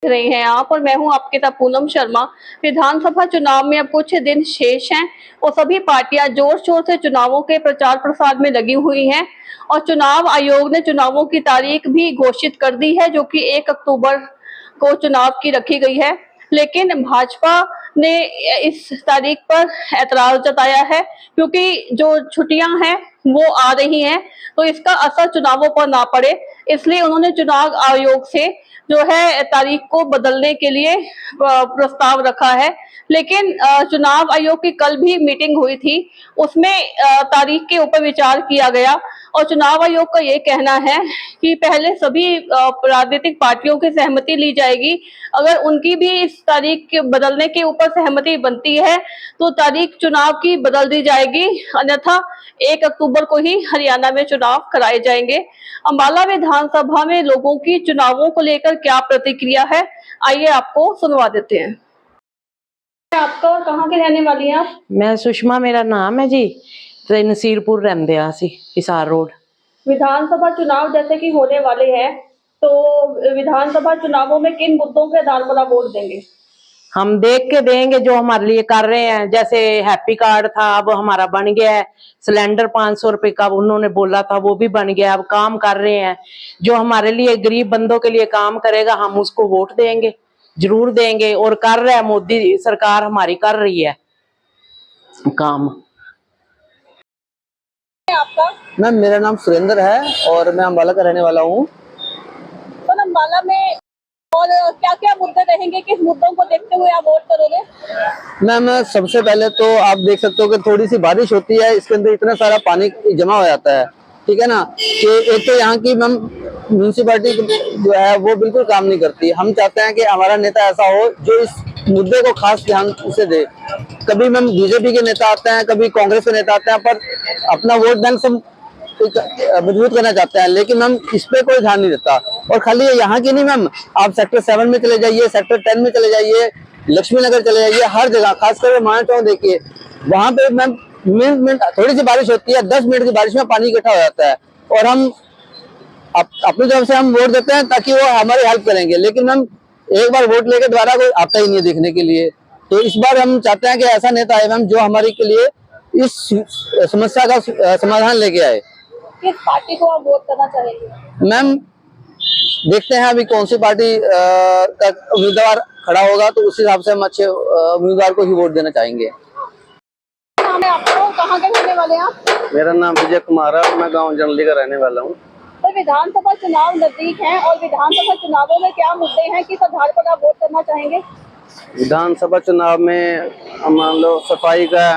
रही हैं आप और मैं हूं आपके साथ पूनम शर्मा। विधानसभा चुनाव में अब कुछ दिन शेष हैं और सभी पार्टियां जोर शोर से चुनावों के प्रचार प्रसार में लगी हुई हैं और चुनाव आयोग ने चुनावों की तारीख भी घोषित कर दी है, जो कि 1 अक्टूबर को चुनाव की रखी गई है। लेकिन भाजपा ने इस तारीख पर ऐतराज जताया है क्योंकि जो छुट्टियां हैं वो आ रही हैं, तो इसका असर चुनावों पर ना पड़े, इसलिए उन्होंने चुनाव आयोग से जो है तारीख को बदलने के लिए प्रस्ताव रखा है। लेकिन चुनाव आयोग की कल भी मीटिंग हुई थी, उसमें तारीख के ऊपर विचार किया गया और चुनाव आयोग का ये कहना है कि पहले सभी राजनीतिक पार्टियों की सहमति ली जाएगी। अगर उनकी भी इस तारीख के बदलने के ऊपर सहमति बनती है तो तारीख चुनाव की बदल दी जाएगी, अन्यथा 1 अक्टूबर को ही हरियाणा में चुनाव कराए जाएंगे। अंबाला विधानसभा में लोगों की चुनावों को लेकर क्या प्रतिक्रिया है, आइए आपको सुनवा देते हैं। आपका और कहाँ के रहने वाली हैं आप? मैं सुषमा मेरा नाम है जी, तो नसीरपुर रहंदे आ सी हिसार रोड। विधानसभा चुनाव जैसे कि होने वाले हैं, तो विधानसभा चुनावों में किन मुद्दों के आधार पर आप वोट देंगे? हम देख के देंगे जो हमारे लिए कर रहे हैं। जैसे हैप्पी कार्ड था, अब हमारा बन गया है। सिलेंडर 500 रुपए का उन्होंने बोला था, वो भी बन गया। अब काम कर रहे हैं, जो हमारे लिए गरीब बंदों के लिए काम करेगा हम उसको वोट देंगे, जरूर देंगे। और कर रहा है, मोदी सरकार हमारी कर रही है काम। आपका? मैम मेरा नाम सुरेंद्र है और मैं अम्बाला का रहने वाला हूँ। तो अम्बाला में और क्या क्या मुद्दे रहेंगे, किस मुद्दों को देखते हुए आप वोट करोगे? मैम सबसे पहले तो आप देख सकते हो कि थोड़ी सी बारिश होती है, इसके अंदर इतना सारा पानी जमा हो जाता है, ठीक है ना। कि एक तो यहाँ की मैम म्यूनसिपालिटी जो है वो बिल्कुल काम नहीं करती। हम चाहते हैं कि हमारा नेता ऐसा हो जो इस मुद्दे को खास ध्यान से दे। कभी मैम बीजेपी के नेता आते हैं, कभी कांग्रेस के नेता आते हैं, पर अपना वोट बैंक सब मजबूत करना चाहते हैं, लेकिन मैम इस पे कोई ध्यान नहीं देता। और खाली यहाँ की नहीं मैम, आप सेक्टर 7 में चले जाइए, सेक्टर 10 में चले जाइए, लक्ष्मी नगर चले जाइए, हर जगह खासकर माना चौक देखिए, वहां पे मैम मिनट थोड़ी सी बारिश होती है, 10 मिनट की बारिश में पानी इकट्ठा हो जाता है। और हम अपनी तरफ से हम वोट देते हैं ताकि वो हमारी हेल्प करेंगे, लेकिन मैम एक बार वोट लेके दोबारा कोई आता ही नहीं है देखने के लिए। तो इस बार हम चाहते हैं कि ऐसा नेता आए मैम जो हमारे के लिए इस समस्या का समाधान लेके आए। किस पार्टी को आप वोट करना चाहेंगे? मैम देखते हैं अभी कौन सी पार्टी का उम्मीदवार खड़ा होगा, तो उस हिसाब से हम अच्छे उम्मीदवार को ही वोट देना चाहेंगे। नाम है आपका, कहाँ के रहने वाले हैं आप? मेरा नाम विजय कुमार है, मैं गांव जनली का रहने वाला हूँ। तो विधानसभा चुनाव नजदीक है और विधानसभा चुनावों में क्या मुद्दे हैं, किस आधार पर आप वोट करना चाहेंगे? विधानसभा चुनाव में मान लो सफाई का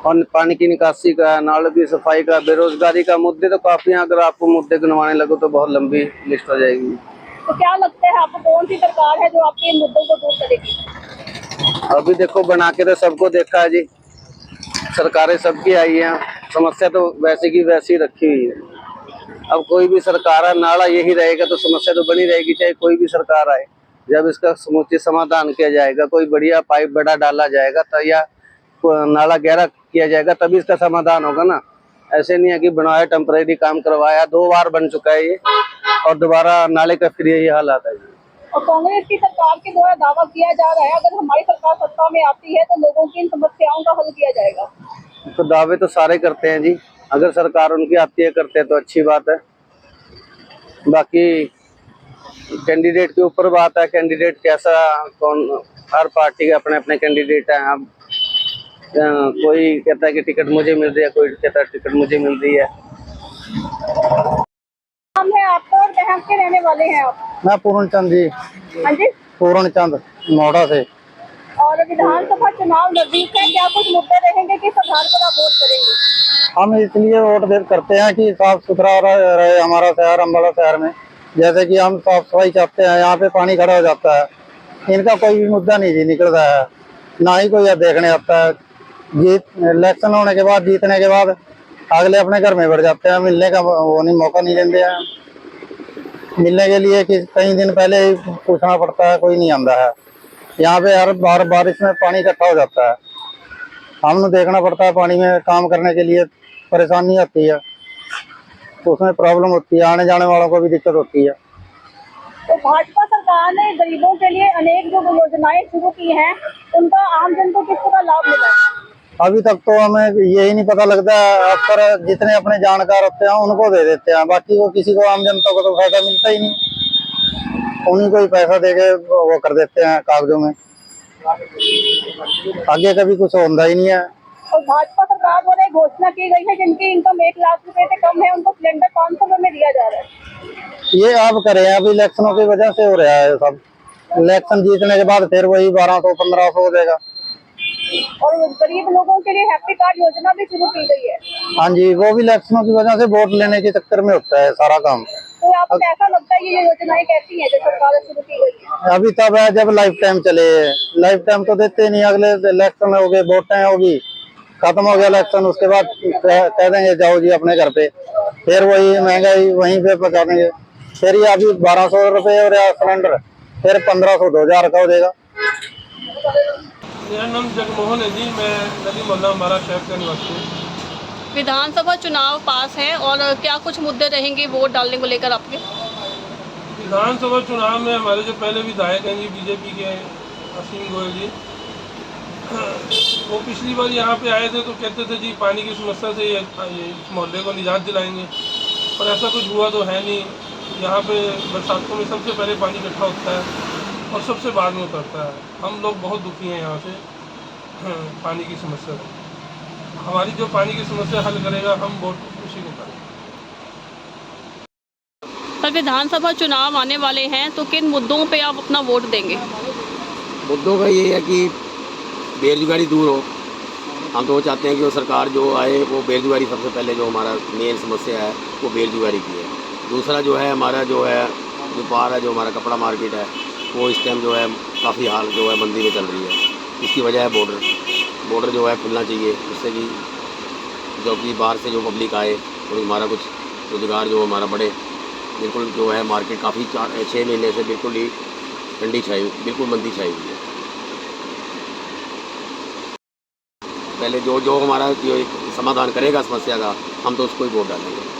और पानी की निकासी का, नालों की सफाई का, बेरोजगारी का मुद्दे तो काफी हैं। अगर आपको मुद्दे गिनवाने लगो तो बहुत लंबी लिस्ट हो जाएगी। तो क्या लगता है आपको कौन सी सरकार है जो आपके इन मुद्दों को दूर करेगी? अभी देखो बना के तो सबको देखा है जी, सरकारें सबकी आई हैं, समस्या तो वैसे की वैसी रखी हुई है। अब कोई भी सरकार है, नाला यही रहेगा तो समस्या तो बनी रहेगी, चाहे कोई भी सरकार आए। जब इसका समुचित समाधान किया जाएगा, कोई बढ़िया पाइप बड़ा डाला जाएगा तो या नाला गहरा किया जाएगा, तभी इसका समाधान होगा ना। ऐसे नहीं है कि बनाया टेम्परेरी काम करवाया, 2 बार बन चुका है ये और दोबारा नाले का फिर यही हाल आता है। और कांग्रेस की सरकार के द्वारा दावा किया जा रहा है अगर हमारी सरकार सत्ता में आती है तो लोगों की इन समस्याओं का हल किया जाएगा। तो दावे तो सारे करते हैं जी, अगर सरकार उनकी आती है करते हैं तो अच्छी बात है। बाकी कैंडिडेट के ऊपर बात है, कैंडिडेट कैसा, कौन, हर पार्टी के अपने अपने कैंडिडेट हैं। अब कोई कहता है कि टिकट मुझे मिल रही है, कोई कहता है टिकट मुझे मिल रही है। नाम है आपका और कहाँ के रहने वाले हैं आप? मैं पूर्ण चंद जी। हाँ जी, पूर्ण चंद नोएडा से। और विधानसभा चुनाव नजदीक है, क्या कुछ मुद्दे रहेंगे, किस आधार पर आप वोट करेंगे? हम इसलिए वोट करते हैं कि साफ सुथरा रहे हमारा शहर, अम्बाला शहर में। जैसे कि हम साफ सफाई चाहते हैं, यहाँ पे पानी खड़ा हो जाता है, इनका कोई भी मुद्दा नहीं जी निकल रहा है, ना ही कोई देखने आता है। जीत इलेक्शन होने के बाद, जीतने के बाद अगले अपने घर में बढ़ जाते हैं, मिलने का वो नहीं, मौका नहीं देते हैं मिलने के लिए कि कई दिन पहले ही पूछना पड़ता है, कोई नहीं आता है। यहाँ पे हर बार बारिश में पानी इकट्ठा हो जाता है, हमने देखना पड़ता है, पानी में काम करने के लिए परेशानी आती है, तो उसमें प्रॉब्लम होती है, आने जाने वालों को भी दिक्कत होती है। तो भाजपा सरकार सरकार ने गरीबों के लिए अनेक जो योजनाएं शुरू की हैं, उनका आमजन को किस तरह लाभ मिला है? अभी तक तो हमें यही नहीं पता लगता है, पर जितने अपने जानकार होते हैं उनको दे देते हैं, बाकी वो किसी को आम जनता को तो फायदा मिलता ही नहीं। उन्हीं को ही पैसा देके वो कर देते हैं कागजों में, आगे कभी कुछ होता ही नहीं है। और भाजपा सरकार द्वारा एक घोषणा की गई है जिनकी इनकम 1 लाख रुपए से कम है, उनको सिलेंडर 500 रुपए में दिया जा रहा है। ये आप करे हैं, अभी इलेक्शनों की वजह से हो रहा है सब। इलेक्शन जीतने के बाद फिर वही 1200-1500 हो जाएगा। और गरीब लोगों के लिए हैप्पी कार्ड योजना भी शुरू की गई है। हाँ जी, वो भी इलेक्शनों की वजह से वोट लेने के चक्कर में होता है सारा काम। तो आपको कैसा लगता है ये योजनाएं कैसी हैं जो सरकार ने शुरू की गई है? अभी तब है जब लाइफ टाइम चले, लाइफ टाइम तो देते नहीं, अगले इलेक्शन हो गए, वोटें होगी, खत्म हो गया इलेक्शन, उसके बाद कह देंगे जाओ जी अपने घर पे, फिर वही महंगाई वहीं पे पहुंचा देंगे। फिर ये अभी 1200 रुपए और सिलेंडर, फिर 1500-2000 का हो जाएगा। मेरा नाम जगमोहन है जी, मैं नदी मोहल्ला हमारा शहर का निवासी हूँ। विधानसभा चुनाव पास है और क्या कुछ मुद्दे रहेंगे वोट डालने को लेकर आपके? विधानसभा चुनाव में हमारे जो पहले विधायक हैं जी बीजेपी के असीम गोयल जी, वो पिछली बार यहाँ पे आए थे तो कहते थे जी पानी की समस्या से ये इस मोहल्ले को निजात दिलाएंगे, पर ऐसा कुछ हुआ तो है नहीं। यहाँ पे बरसातों में सबसे पहले पानी इकट्ठा होता है और सबसे बाद में उतरता है। हम लोग बहुत दुखी हैं यहाँ से पानी की समस्या से। हमारी जो पानी की समस्या हल करेगा हम वोट उसी को करेंगे। सर, विधानसभा चुनाव आने वाले हैं तो किन मुद्दों पे आप अपना वोट देंगे? मुद्दों का ये है कि बेरोजगारी दूर हो। हम तो चाहते हैं कि वो सरकार जो आए वो बेरोजगारी, सबसे पहले जो हमारा मेन समस्या है वो बेरोजगारी की है। दूसरा जो है हमारा जो है व्यापार है, जो हमारा कपड़ा मार्केट है, वो इस टाइम जो है काफ़ी हाल जो है मंदी में चल रही है। इसकी वजह है बॉर्डर जो है खुलना चाहिए, जिससे कि जो कि बाहर से जो पब्लिक आए और हमारा कुछ रोजगार जो हमारा बढ़े। बिल्कुल जो है मार्केट काफ़ी 4-6 महीने से बिल्कुल ही ठंडी छाई, बिल्कुल मंदी छाई हुई है। पहले जो हमारा जो एक समाधान करेगा समस्या का, हम तो उसको ही वोट डालेंगे।